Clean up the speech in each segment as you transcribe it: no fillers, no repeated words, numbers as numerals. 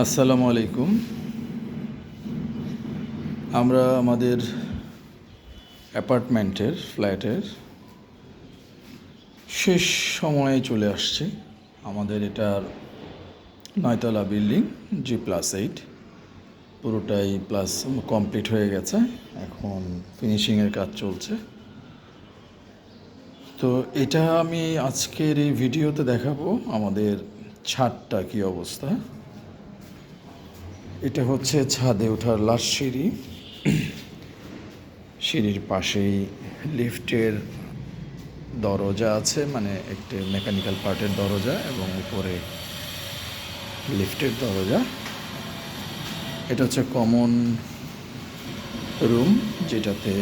আসসালামু আলাইকুম। আমরা আমাদের ফ্ল্যাটের শেষ সময়ে চলে আসছি। আমাদের এটার 9তলা বিল্ডিং, G+8 পুরোটাই প্লাস কমপ্লিট হয়ে গেছে। এখন ফিনিশিংয়ের কাজ চলছে। তো এটা আমি আজকের এই ভিডিওতে দেখাবো আমাদের ছাদটা কী অবস্থা। এটা হচ্ছে ছাদে ওঠার লাস্ট সিঁড়ি। সিঁড়ির পাশেই লিফটের দরজা আছে, মানে একটি মেকানিক্যাল পার্টের দরজা, এবং উপরে লিফটের দরজা। এটা হচ্ছে কমন রুম, যেটাতে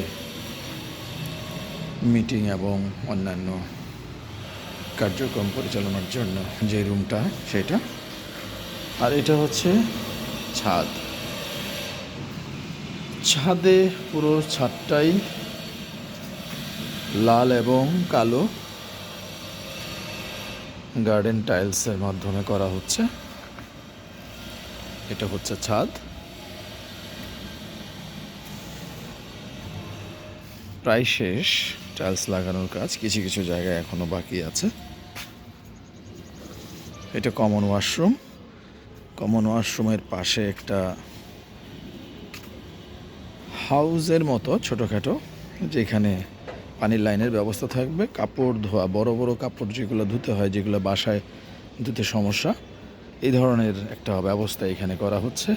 মিটিং এবং অন্যান্য কার্যক্রম পরিচালনার জন্য যে রুমটা সেটা। আর এটা হচ্ছে ছাদ। ছাদে পুরো ছাদটাই লাল এবং কালো গার্ডেন টাইলসের মাধ্যমে করা হচ্ছে। এটা হচ্ছে ছাদ। প্রায় শেষ টাইলস লাগানোর কাজ, কিছু কিছু জায়গায় এখনো বাকি আছে। এটা কমন ওয়াশরুমের পাশে একটা হাউজের মতো ছোটোখাটো, যেখানে পানির লাইনের ব্যবস্থা থাকবে। কাপড় ধোয়া, বড় বড় কাপড় যেগুলো ধুতে হয়, যেগুলো বাসায় ধুতে সমস্যা, এই ধরনের একটা ব্যবস্থা এখানে করা হচ্ছে।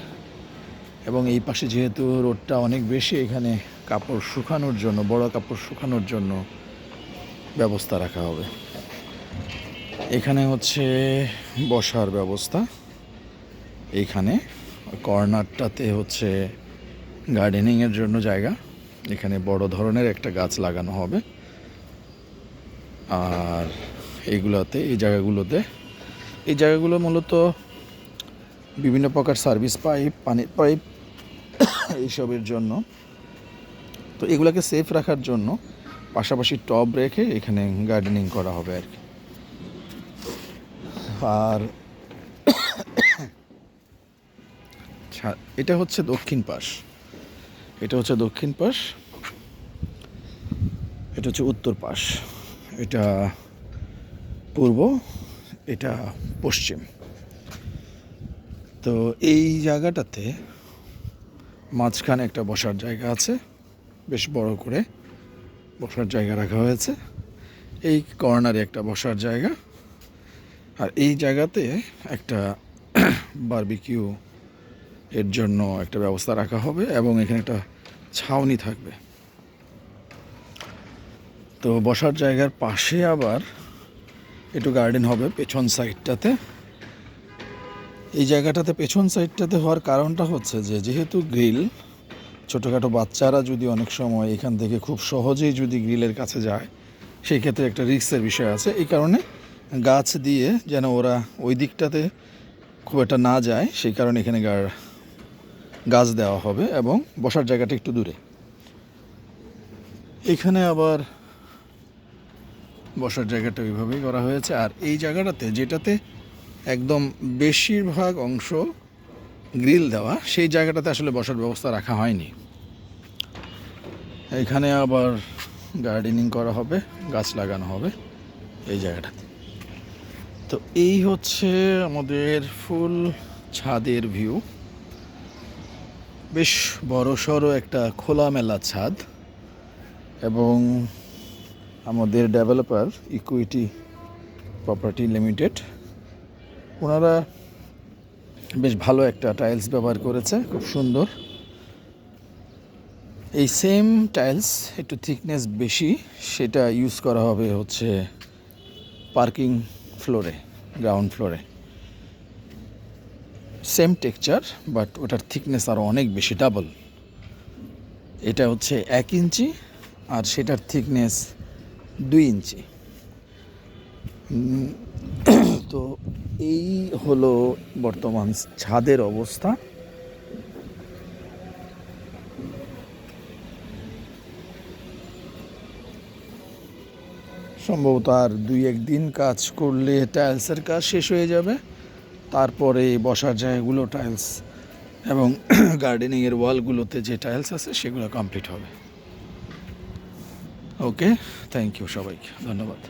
এবং এই পাশে যেহেতু রোডটা অনেক বেশি, এখানে কাপড় শুকানোর জন্য, বড় কাপড় শুকানোর জন্য ব্যবস্থা রাখা হবে। এখানে হচ্ছে বসার ব্যবস্থা। এইখানে কর্নারটাতে হচ্ছে গার্ডেনিংয়ের জন্য জায়গা। এখানে বড় ধরনের একটা গাছ লাগানো হবে। আর এই জায়গাগুলো মূলত বিভিন্ন প্রকার সার্ভিস পাইপ, পানির পাইপ, এইসবের জন্য। তো এগুলোকে সেফ রাখার জন্য পাশাপাশি টব রেখে এখানে গার্ডেনিং করা হবে আর কি। আর এটা হচ্ছে দক্ষিণ পাশ, এটা হচ্ছে উত্তর পাশ, এটা পূর্ব, এটা পশ্চিম। তো এই জায়গাটাতে মাঝখানে একটা বসার জায়গা আছে, বেশ বড় করে বসার জায়গা রাখা হয়েছে। এই কর্নারে একটা বসার জায়গা, আর এই জায়গাতে একটা বারবিকিউ এর জন্য একটা ব্যবস্থা রাখা হবে, এবং এখানে একটা ছাউনি থাকবে। তো বসার জায়গার পাশে আবার একটু গার্ডেন হবে পেছন সাইডটাতে। এই জায়গাটাতে পেছন সাইডটাতে হওয়ার কারণটা হচ্ছে যে, যেহেতু গ্রিল, ছোটোখাটো বাচ্চারা যদি অনেক সময় এখান থেকে খুব সহজেই যদি গ্রিলের কাছে যায়, সেই ক্ষেত্রে একটা রিস্কের বিষয় আছে। এই কারণে গাছ দিয়ে যেন ওরা ওই দিকটাতে খুব একটা না যায়, সেই কারণে এখানে গাছ দেওয়া হবে, এবং বসার জায়গাটা একটু দূরে। এখানে আবার বসার জায়গাটা ওইভাবেই করা হয়েছে। আর এই জায়গাটাতে, যেটাতে একদম বেশিরভাগ অংশ গ্রিল দেওয়া, সেই জায়গাটাতে আসলে বসার ব্যবস্থা রাখা হয়নি। এখানে আবার গার্ডেনিং করা হবে, গাছ লাগানো হবে এই জায়গাটাতে। তো এই হচ্ছে আমাদের ফুল ছাদের ভিউ। বেশ বড়সড় একটা খোলামেলা ছাদ, এবং আমাদের ডেভেলপার ইকুইটি প্রপার্টি লিমিটেড, ওনারা বেশ ভালো একটা টাইলস ব্যবহার করেছে, খুব সুন্দর। এই সেম টাইলস, একটু থিকনেস বেশি, সেটা ইউজ করা হবে হচ্ছে পার্কিং ফ্লোরে, গ্রাউন্ড ফ্লোরে। সেম টেক্সচার, বাট ওটার থিকনেস আরও অনেক বেশি, ডাবল। এটা হচ্ছে 1 ইঞ্চি, আর সেটার থিকনেস 2 ইঞ্চি। তো এই হলো বর্তমান ছাদের অবস্থা। সম্ভবত আর 2-1 দিন কাজ করলে টাইলসের কাজ শেষ হয়ে যাবে। তারপরে বসার জায়গাগুলো টাইলস এবং গার্ডেনিংয়ের ওয়ালগুলোতে যে টাইলস আছে সেগুলো কমপ্লিট হবে। ওকে, থ্যাংক ইউ সবাইকে, ধন্যবাদ।